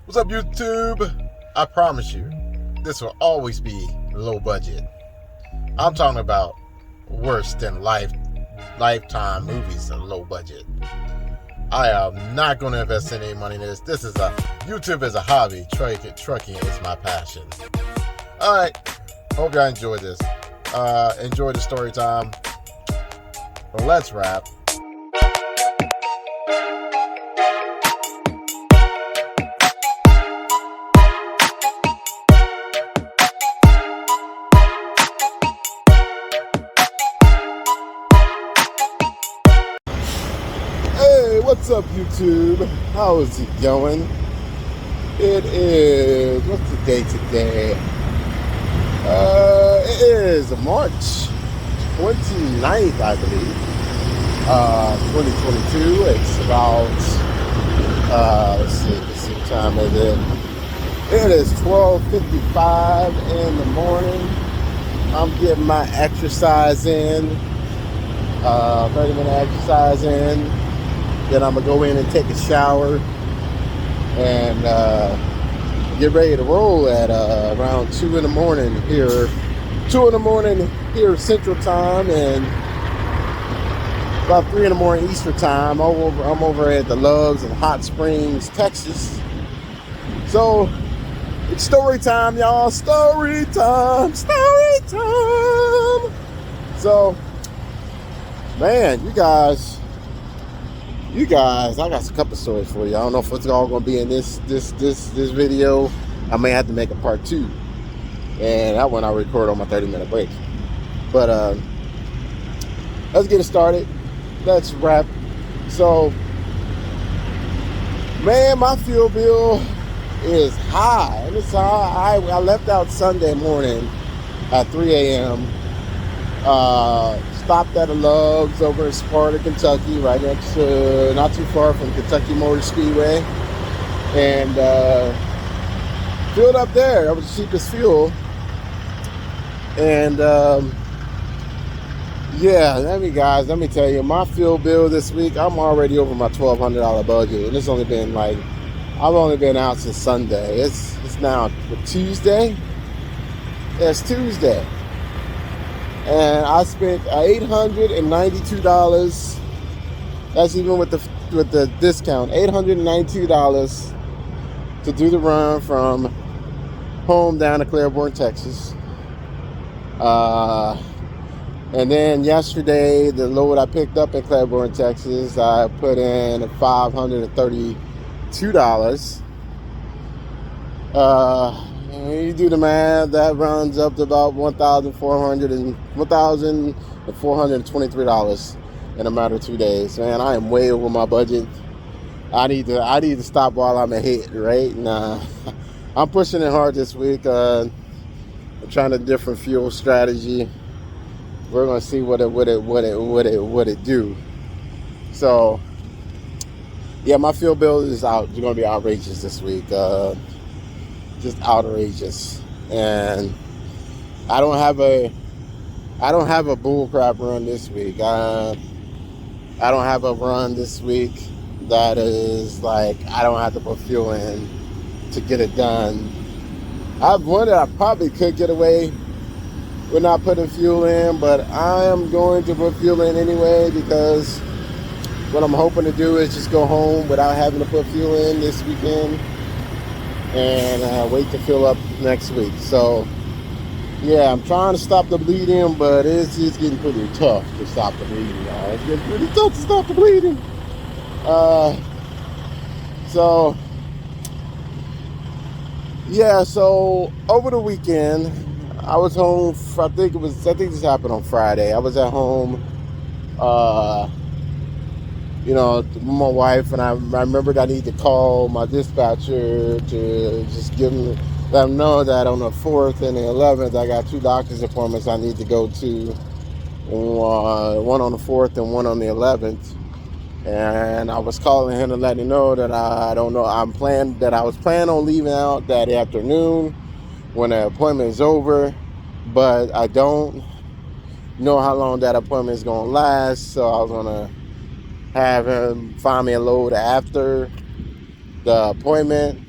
What's up, YouTube? I promise you, this will always be low budget. I'm talking about worse than lifetime movies are low budget. I am not going to invest any money in this. YouTube is a hobby. Trucking is my passion. All right. Hope y'all enjoy this. Enjoy the story time. Well, let's wrap. Hey, what's up, YouTube? How is it going? It is, what's the date today? It is March 29th, I believe, 2022. It's about, let's see what time is it? It is 12:55 in the morning. I'm getting my exercise in, 30-minute exercise in. Then I'm gonna go in and take a shower and get ready to roll at around 2 in the morning here. 2 in the morning here Central Time, and about 3 in the morning Eastern Time. I'm over at the Loves in Hot Springs, Texas. So it's story time, y'all. Story time. So, man, you guys, I got a couple stories for you. I don't know if it's all gonna be in this video. I may have to make a part 2, and that one I'll record on my 30-minute break. But let's get it started. Let's wrap. So, man, my fuel bill is high. And it's high. I left out Sunday morning at 3 a.m. Stopped at a Love's over in Sparta, Kentucky, right next to, not too far from Kentucky Motor Speedway, and filled up there. That was the cheapest fuel. And yeah, let me tell you, my fuel bill this week, I'm already over my $1,200 budget, and it's only been like, I've only been out since Sunday. It's now Tuesday. It's Tuesday. And I spent $892. That's even with the discount. $892 to do the run from home down to Claiborne, Texas. And then yesterday, the load I picked up in Claiborne, Texas, I put in $532. When you do the math, that runs up to about $1,423 in a matter of 2 days. Man, I am way over my budget. I need to stop while I'm ahead, right? Nah, I'm pushing it hard this week. I'm trying a different fuel strategy. We're gonna see what it do. So, yeah, my fuel bill is out. It's gonna be outrageous this week. Just outrageous. And I don't have a bull crap run this week. I don't have a run this week that is like I don't have to put fuel in to get it done. I've one that I probably could get away with not putting fuel in, but I am going to put fuel in anyway, because what I'm hoping to do is just go home without having to put fuel in this weekend, and wait to fill up next week. So, yeah, I'm trying to stop the bleeding, but it's getting pretty tough to stop the bleeding, y'all. It's getting pretty tough to stop the bleeding. So, yeah, so over the weekend, I was home, I think this happened on Friday. I was at home, with my wife, and I remembered I need to call my dispatcher to just let them know that on the 4th and the 11th, I got 2 doctor's appointments I need to go to, one on the 4th and one on the 11th. And I was calling him to let him know that I was planning on leaving out that afternoon when the appointment is over, but I don't know how long that appointment is going to last, so I was going to have him find me a load after the appointment.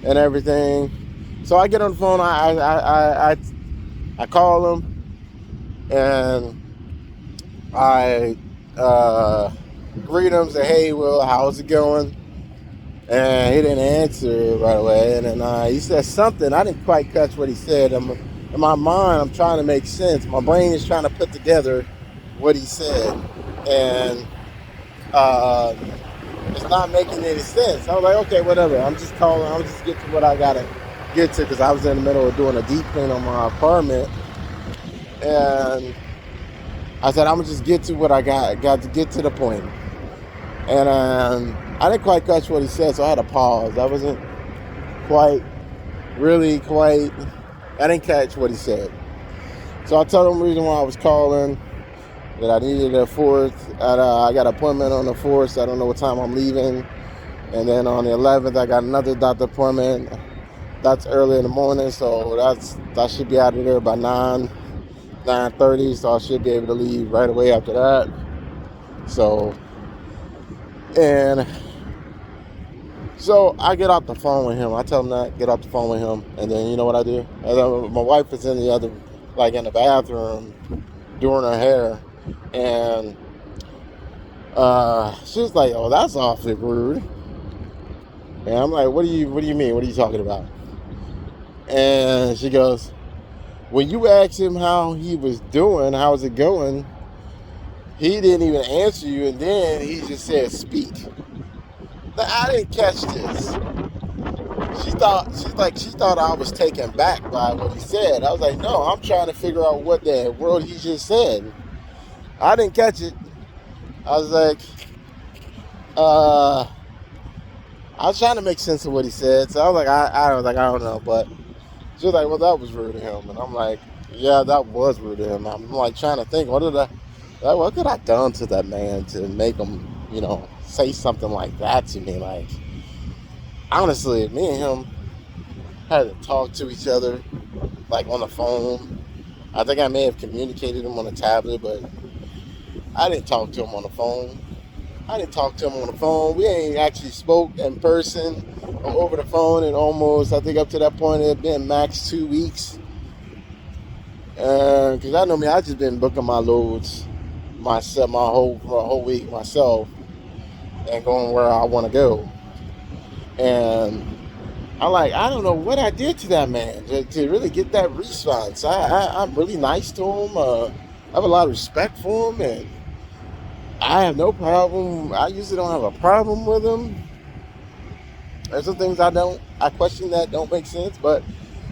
and everything. So I get on the phone, I call him, and I greet him, say, hey, Will, how's it going? And he didn't answer right away. And then he said something. I didn't quite catch what he said. In my mind, I'm trying to make sense. My brain is trying to put together what he said. And it's not making any sense. I was like, okay, whatever. I'm just calling. I'm just get to what I got to get to, because I was in the middle of doing a deep clean on my apartment. And I said, I'm going to just get to what I got to get to the point. And I didn't quite catch what he said, so I had to pause. I wasn't I didn't catch what he said. So I told him the reason why I was calling, that I needed a 4th. I got an appointment on the 4th, so I don't know what time I'm leaving. And then on the 11th, I got another doctor appointment. That's early in the morning, so I should be out of there by 9:30, so I should be able to leave right away after that. So I get off the phone with him. I tell him that, get off the phone with him. And then you know what I do? My wife is in the bathroom doing her hair. And she's like, oh, that's awfully rude. And I'm like, what do you mean? What are you talking about? And she goes, when you asked him how he was doing, how's it going, he didn't even answer you, and then he just said, speak. Now, I didn't catch this. She thought I was taken back by what he said. I was like, no, I'm trying to figure out what the world he just said. I didn't catch it. I was like, I was trying to make sense of what he said. So I was like, I don't know. But she was like, well, that was rude to him. And I'm like, yeah, that was rude to him. I'm like trying to think, what could I done to that man to make him, say something like that to me? Like, honestly, me and him had to talk to each other, like on the phone. I think I may have communicated him on a tablet, but I didn't talk to him on the phone. We ain't actually spoke in person or over the phone in almost, I think up to that point, it had been max 2 weeks. Because I know me, I just been booking my loads myself, my whole week myself, and going where I want to go. And I don't know what I did to that man to really get that response. I'm really nice to him. I have a lot of respect for him, and I have no problem. I usually don't have a problem with him. There's some things I question that don't make sense, but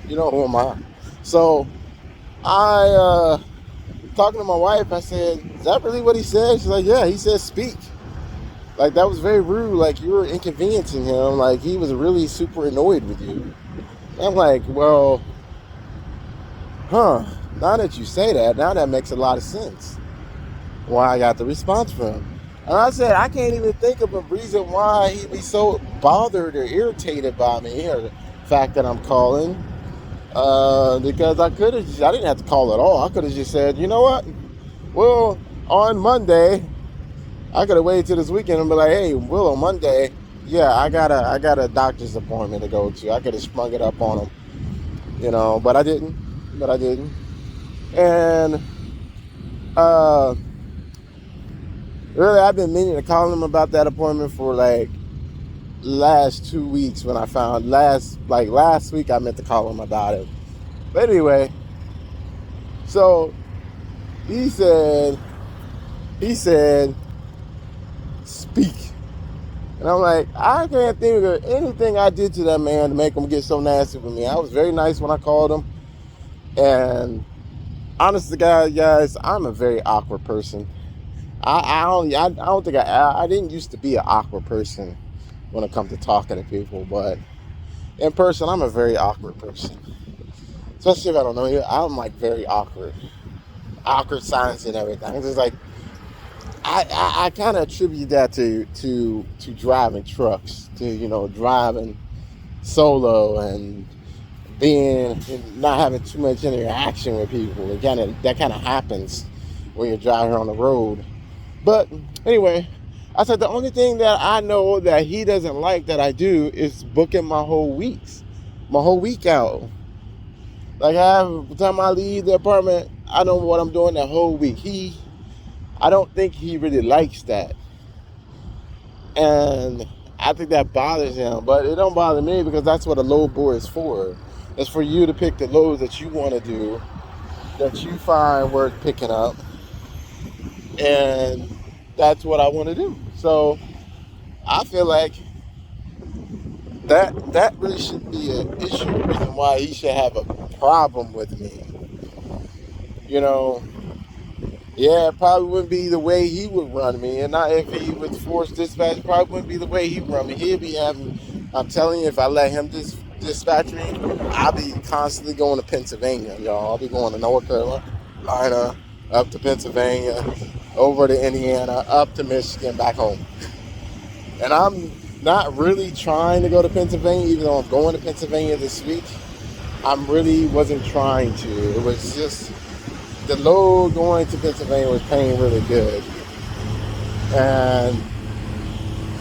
who am I? So I talking to my wife, I said, is that really what he said? She's like, yeah, he said speak. Like, that was very rude. Like, you were inconveniencing him. Like, he was really super annoyed with you. I'm like, well, now that you say that, now that makes a lot of sense. Why I got the response from him. And I said, I can't even think of a reason why he'd be so bothered or irritated by me, or the fact that I'm calling. Because I didn't have to call at all. I could have just said, you know what? Well, on Monday, I could have waited till this weekend and be like, hey, Will, on Monday, yeah, I got a doctor's appointment to go to. I could have sprung it up on him, but I didn't. And really, I've been meaning to call him about that appointment for last 2 weeks. When I found last week, I meant to call him about it. But anyway, so he said, speak. And I'm like, I can't think of anything I did to that man to make him get so nasty with me. I was very nice when I called him. And honestly, guys, I'm a very awkward person. I don't think I didn't used to be an awkward person when it comes to talking to people, but in person, I'm a very awkward person. Especially if I don't know you, I'm very awkward signs and everything. It's just like, I kind of attribute that to driving trucks, to driving solo and not having too much interaction with people. That kind of happens when you're driving on the road. But anyway, I said the only thing that I know that he doesn't like that I do is booking my whole weeks. my whole week out. Like by the time I leave the apartment, I know what I'm doing the whole week. I don't think he really likes that. And I think that bothers him, but it don't bother me because that's what a load board is for. It's for you to pick the loads that you want to do, that you find worth picking up, and that's what I want to do. So I feel like that really shouldn't be an issue, a reason why he should have a problem with me. You know, yeah, it probably wouldn't be the way he would run me, and not if he would force dispatch. It probably wouldn't be the way he'd run me. He'd be having. I'm telling you, if I let him dispatch me, I'll be constantly going to Pennsylvania, y'all. I'll be going to North Carolina, up to Pennsylvania, over to Indiana, up to Michigan, back home. And I'm not really trying to go to Pennsylvania, even though I'm going to Pennsylvania this week. I really wasn't trying to. It was just the load going to Pennsylvania was paying really good. And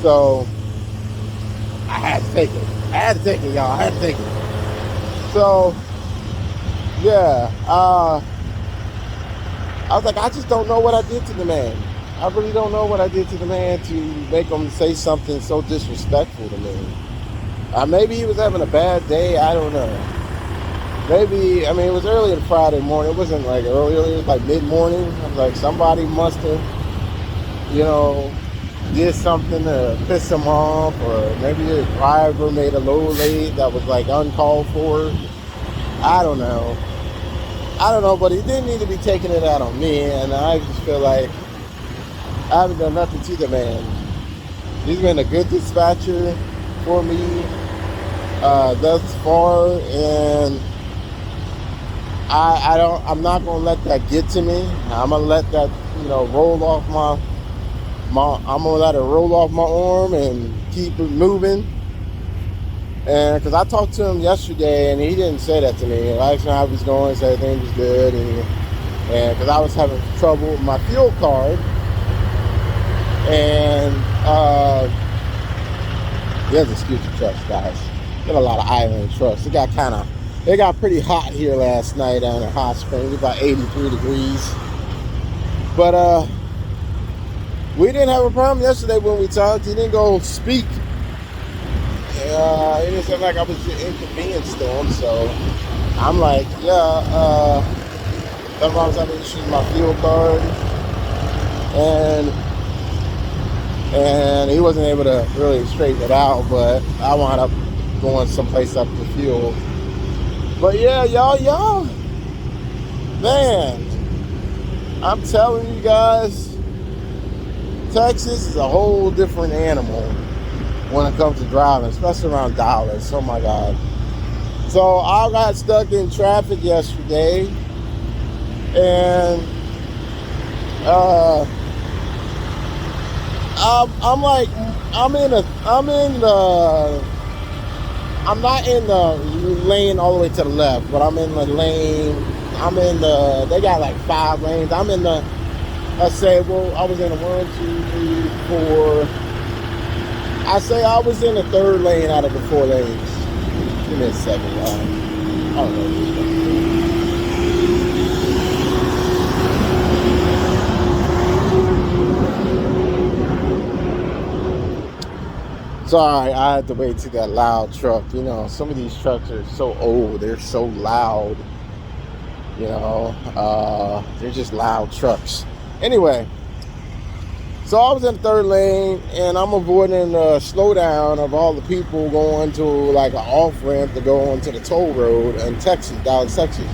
so I had to take it. I had to take it, y'all. I had to take it. So, yeah. I was like, I just don't know what I did to the man. I really don't know what I did to the man to make him say something so disrespectful to me. Maybe he was having a bad day. I don't know. Maybe, I mean, it was early on Friday morning. It wasn't like early. It was like mid-morning. I was like, somebody must have, did something to piss him off. Or maybe the driver made a load late that was like uncalled for. I don't know. But he didn't need to be taking it out on me. And I just feel like I haven't done nothing to the man. He's been a good dispatcher for me thus far, and I'm not gonna let that get to me. I'm gonna let that roll off I'm gonna let it roll off my arm and keep it moving. And because I talked to him yesterday and he didn't say that to me. I asked him how he was going, said everything was good, and because I was having trouble with my fuel card. And there's a scooter trucks, guys. Got a lot of island trucks. It got pretty hot here last night down in Hot Springs, about 83 degrees. But we didn't have a problem yesterday when we talked. He didn't go speak. It didn't sound like I was inconvenienced to him. So I'm like, sometimes I was having issues with my fuel card, and he wasn't able to really straighten it out, but I wound up going someplace up to fuel. But yeah, y'all, man, I'm telling you guys, Texas is a whole different animal when it comes to driving, especially around Dallas. Oh my God. So I got stuck in traffic yesterday, and I'm not in the lane all the way to the left, but I'm in the lane. They got like 5 lanes. I was in a 1, 2, 3, 4. I say I was in the 3rd lane out of the 4 lanes. Give me a second, y'all. I don't know. Sorry, I had to wait to that loud truck. Some of these trucks are so old. They're so loud. They're just loud trucks. Anyway, so I was in the 3rd lane, and I'm avoiding the slowdown of all the people going to like an off-ramp to go onto the toll road in Texas, Dallas, Texas.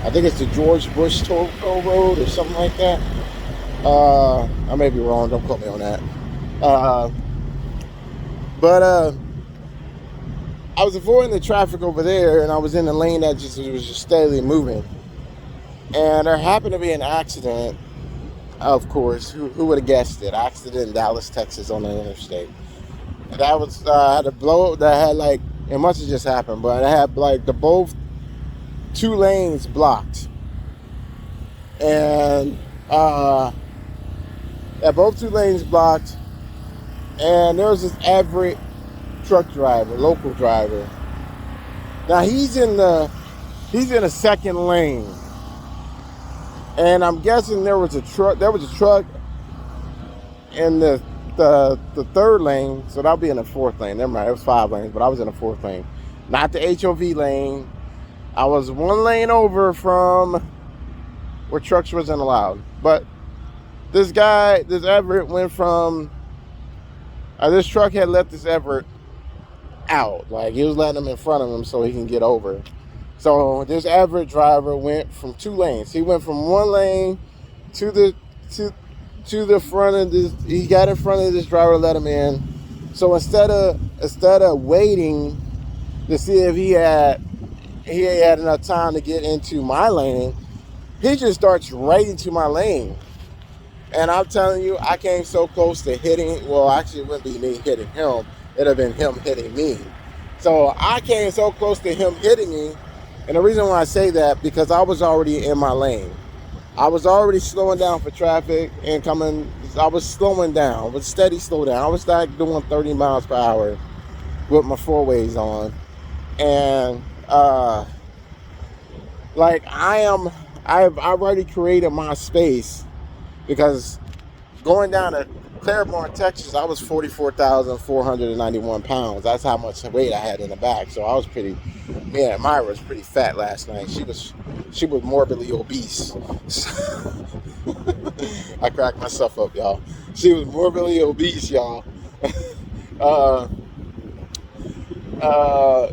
I think it's the George Bush toll road or something like that. I may be wrong. Don't quote me on that. But I was avoiding the traffic over there, and I was in the lane that was just steadily moving. And there happened to be an accident, of course. Who would have guessed it? Accident in Dallas, Texas on the interstate. And that was had a blow that had like, it must have just happened, but it had like both 2 lanes blocked. And both 2 lanes blocked. And there was this average truck driver, local driver, Now he's in a second lane, and I'm guessing there was a truck. There was a truck in the third lane, so that'll be in the fourth lane. Never mind, it was 5 lanes, but I was in the fourth lane, not the HOV lane. I was 1 lane over from where trucks wasn't allowed. But this Everett went from, this truck had let this Everett out. Like, he was letting him in front of him so he can get over. So this Everett driver went from 2 lanes. He went from 1 lane to the front of this. He got in front of this driver, let him in. So instead of waiting to see if he had enough time to get into my lane, he just starts right into my lane. And I'm telling you, I came so close to hitting. Well, actually, it wouldn't be me hitting him. It'd have been him hitting me. So I came so close to him hitting me. And the reason why I say that, because I was already in my lane. I was already slowing down for traffic and coming. I was slowing down, with steady slow down. I was like doing 30 miles per hour with my 4-ways on. And like I've already created my space, because going down to Claiborne, Texas, I was 44,491 pounds. That's how much weight I had in the back. So I was pretty. Yeah, Myra was pretty fat last night. She was morbidly obese. I cracked myself up, y'all. She was morbidly obese, y'all.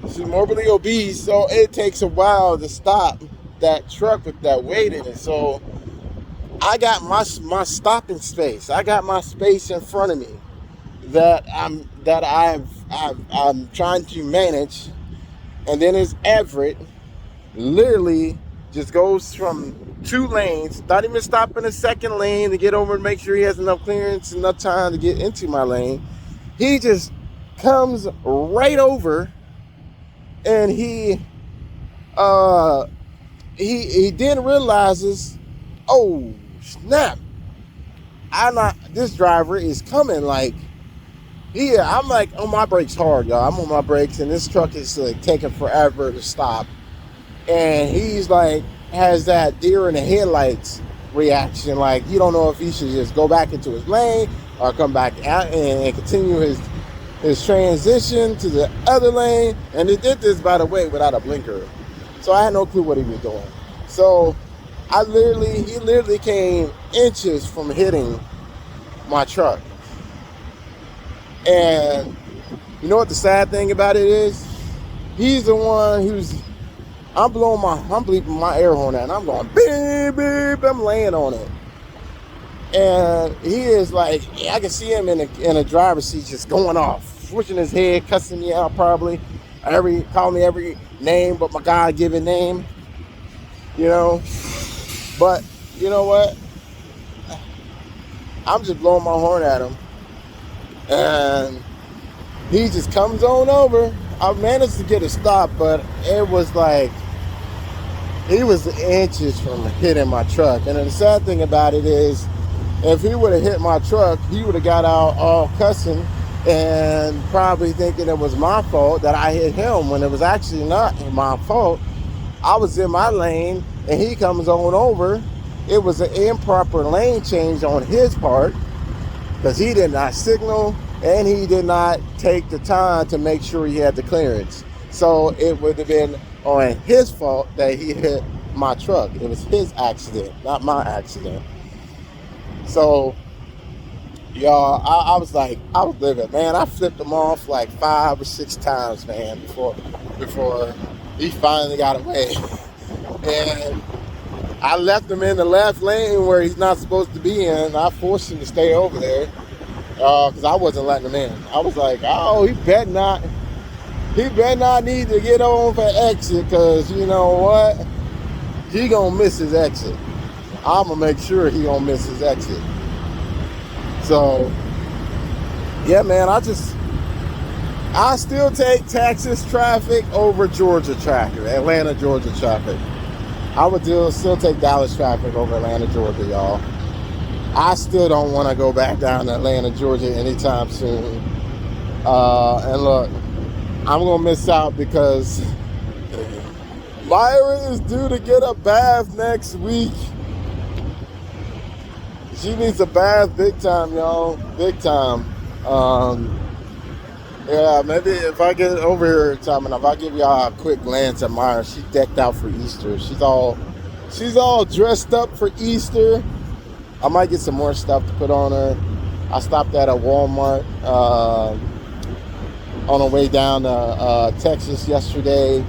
She's morbidly obese, so it takes a while to stop that truck with that weight in it. So I got my stopping space. I got my space in front of me that I'm trying to manage. And then it's Everett, literally just goes from 2 lanes, not even stopping the second lane to get over and make sure he has enough clearance, enough time to get into my lane. He just comes right over, and he then realizes, oh snap, this driver is coming. Like, I'm like on my brakes hard, y'all. I'm on my brakes, and this truck is like taking forever to stop. And he's like, has that deer in the headlights reaction. Like, you don't know if he should just go back into his lane or come back out and continue his transition to the other lane. And he did this, by the way, without a blinker. So I had no clue what he was doing. So he literally came inches from hitting my truck. And you know what the sad thing about it is? He's the one I'm bleeping my air horn at, and I'm going beep, beep, I'm laying on it. And he is like, I can see him in a driver's seat just going off, switching his head, cussing me out probably, calling me every name but my God-given name, you know. But you know what? I'm just blowing my horn at him. And he just comes on over. I managed to get a stop, but it was like, he was inches from hitting my truck. And the sad thing about it is, if he would have hit my truck, he would have got out all cussing and probably thinking it was my fault that I hit him, when it was actually not my fault. I was in my lane, and he comes on over. It was an improper lane change on his part, because he did not signal, and he did not take the time to make sure he had the clearance. So it would have been on his fault that he hit my truck. It was his accident, not my accident. So, y'all, I was livid, man. I flipped him off like 5 or 6 times, man, before he finally got away. And I left him in the left lane where he's not supposed to be in. I forced him to stay over there because I wasn't letting him in. I was like, oh, he better not need to get on for exit, because you know what? He gonna miss his exit. I'm gonna make sure he gonna miss his exit. So, yeah, man, I still take Texas traffic over Georgia traffic, Atlanta, Georgia traffic. I would still take Dallas traffic over Atlanta, Georgia, y'all. I still don't want to go back down to Atlanta, Georgia anytime soon. And look, I'm going to miss out because Myra is due to get a bath next week. She needs a bath big time, y'all. Big time. Yeah, maybe if I get over here time enough, I'll give y'all a quick glance at Myra. She decked out for Easter. She's all dressed up for Easter. I might get some more stuff to put on her. I stopped at a Walmart on the way down to Texas yesterday.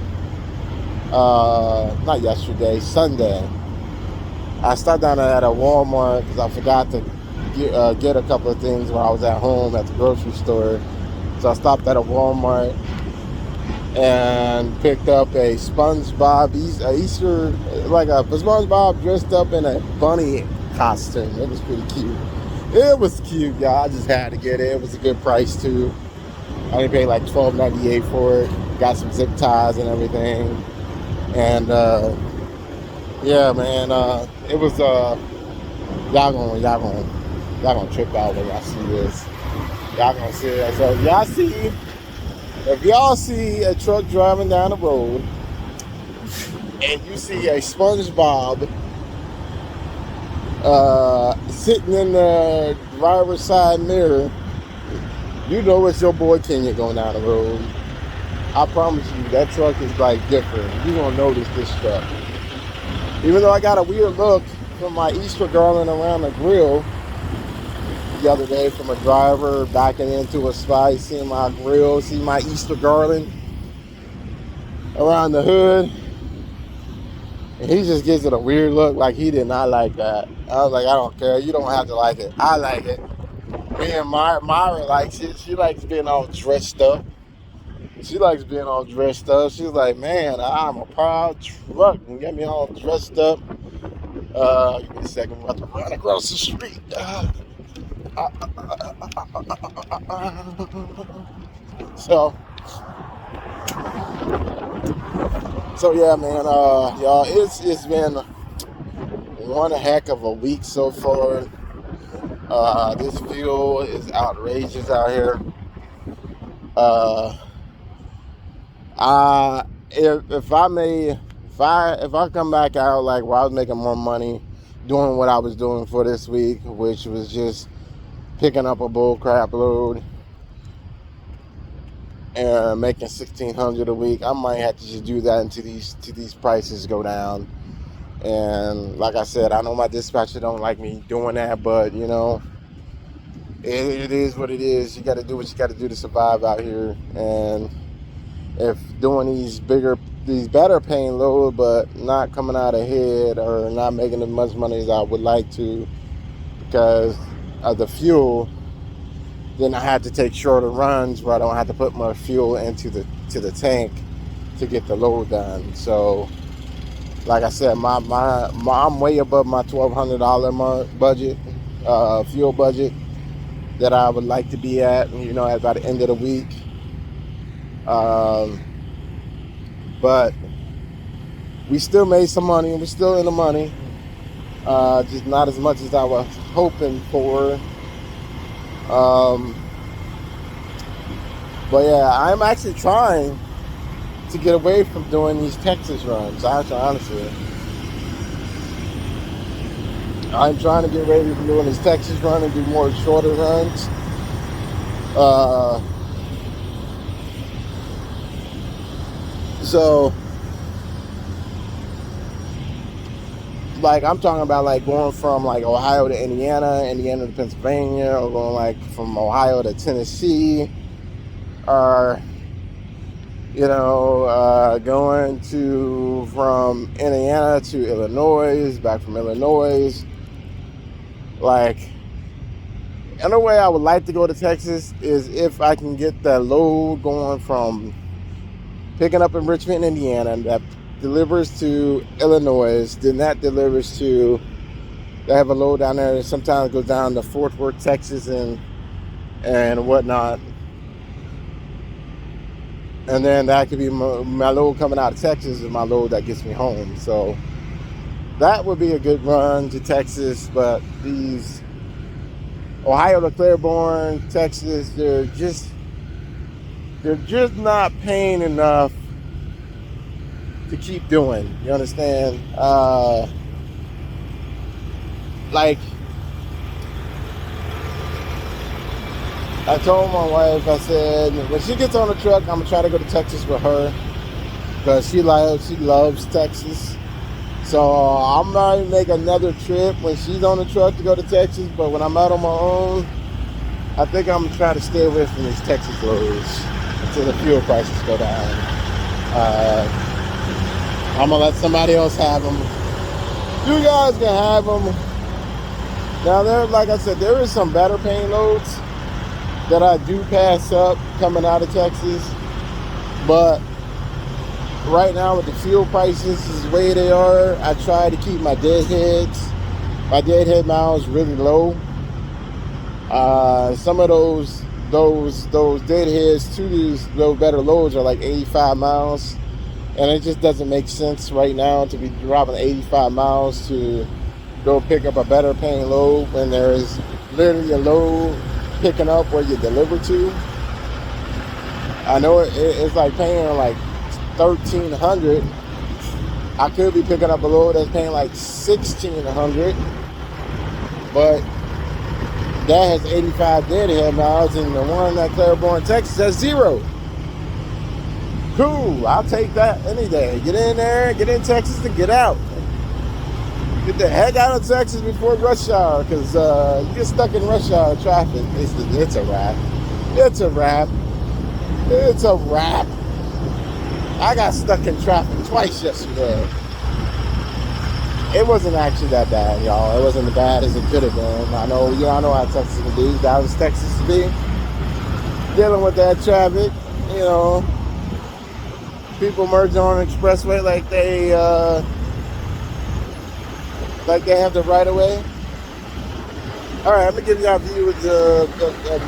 Not yesterday, Sunday. I stopped down at a Walmart because I forgot to get a couple of things when I was at home at the grocery store. So I stopped at a Walmart and picked up a SpongeBob Easter, like a SpongeBob dressed up in a bunny costume. It was pretty cute. It was cute, y'all. I just had to get it. It was a good price too. I only paid like $12.98 for it. Got some zip ties and everything. And yeah, man, it was y'all gonna trip out when y'all see this. Y'all gonna see it. So if y'all see a truck driving down the road and you see a SpongeBob sitting in the driver's side mirror, you know it's your boy Kenya going down the road. I promise you, that truck is like different. You're gonna notice this truck. Even though I got a weird look from my Easter garland around the grill the other day from a driver backing into a spot, seeing my grill, see my Easter garland around the hood. And he just gives it a weird look like he did not like that. I was like, I don't care. You don't have to like it. I like it. Me and Myra likes it. She likes being all dressed up. She's like, man, I'm a proud truck and get me all dressed up. Give me a second. I'm about to run across the street. So yeah, man. Y'all, it's been one heck of a week so far. This fuel is outrageous out here. If I come back out like where I was making more money doing what I was doing for this week, which was just picking up a bull crap load and making $1,600 a week, I might have to just do that until these prices go down. And like I said, I know my dispatcher don't like me doing that, but you know, it is what it is. You got to do what you got to do to survive out here. And if doing these better paying load, but not coming out ahead or not making as much money as I would like to because of the fuel, then I had to take shorter runs where I don't have to put more fuel into the tank to get the load done. So, like I said, I'm way above my $1,200 budget, fuel budget that I would like to be at, you know, at by the end of the week. But we still made some money. We're still in the money. Just not as much as I was hoping for. But yeah, I'm actually trying to get away from doing these Texas runs. Honestly, I'm trying to get away from doing this Texas run and do more shorter runs. So, like, I'm talking about like going from like Ohio to Indiana, Indiana to Pennsylvania, or going like from Ohio to Tennessee, or you know, going from Indiana to Illinois, back from Illinois. Like, another way I would like to go to Texas is if I can get that load going from picking up in Richmond, Indiana, that delivers to Illinois, then that delivers to, they have a load down there that sometimes goes down to Fort Worth, Texas and whatnot. And then that could be my load coming out of Texas is my load that gets me home. So that would be a good run to Texas, but these Ohio to Claiborne, Texas, they're just not paying enough to keep doing. You understand? Like, I told my wife, I said, when she gets on the truck, I'm gonna try to go to Texas with her because she loves Texas. So I'm gonna make another trip when she's on the truck to go to Texas. But when I'm out on my own, I think I'm gonna try to stay away from these Texas roads until the fuel prices go down. I'm gonna let somebody else have them. You guys can have them. Now, like I said, there is some better paying loads that I do pass up coming out of Texas, but right now with the fuel prices the way they are, I try to keep my my deadhead miles really low. Some of those deadheads to those better loads are like 85 miles, and it just doesn't make sense right now to be dropping 85 miles to go pick up a better paying load when there is literally a load picking up where you deliver to. I know it's like paying like $1,300. I could be picking up a load that's paying like $1,600, but that has 85 deadhead miles, and the one at Claiborne, Texas has 0. Cool, I'll take that any day. Get in there, get in Texas, and get out. Get the heck out of Texas before rush hour, because you get stuck in rush hour traffic. It's a wrap. It's a wrap. It's a wrap. I got stuck in traffic twice yesterday. It wasn't actually that bad, y'all. It wasn't as bad as it could have been. I know how Texas can be. Dallas, Texas to be. Dealing with that traffic, people merging on an expressway like they have the right of way. All right, I'm gonna give y'all a view of the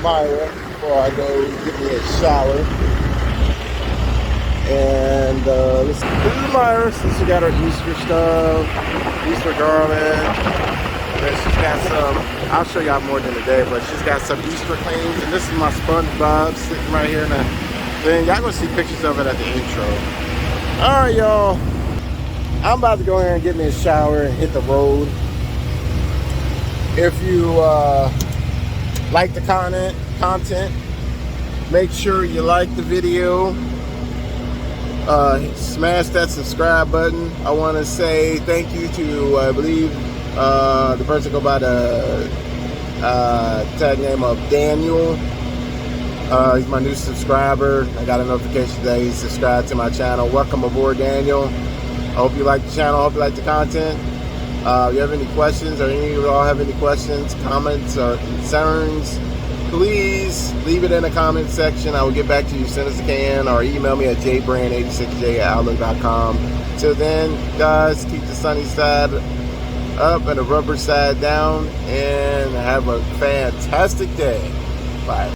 Meijer before I go get me a shower. And this is the Meijer, since she got her Easter stuff, Easter garland. And she's got some, I'll show y'all more than today, but she's got some Easter cleans. And this is my SpongeBob sitting right here in the thing. Y'all gonna see pictures of it at the intro. All right, y'all. I'm about to go in and get me a shower and hit the road. If you like the content, make sure you like the video. Smash that subscribe button. I want to say thank you to, I believe, the person go by the tag name of Daniel. He's my new subscriber. I got a notification that he's subscribed to my channel. Welcome aboard, Daniel. I hope you like the channel. I hope you like the content. If you have any questions, or any of you all have any questions, comments, or concerns, please leave it in the comment section. I will get back to you as soon as I can, or email me at jbrand86j@outlook.com. Till then, guys, keep the sunny side up and the rubber side down, and have a fantastic day. Bye.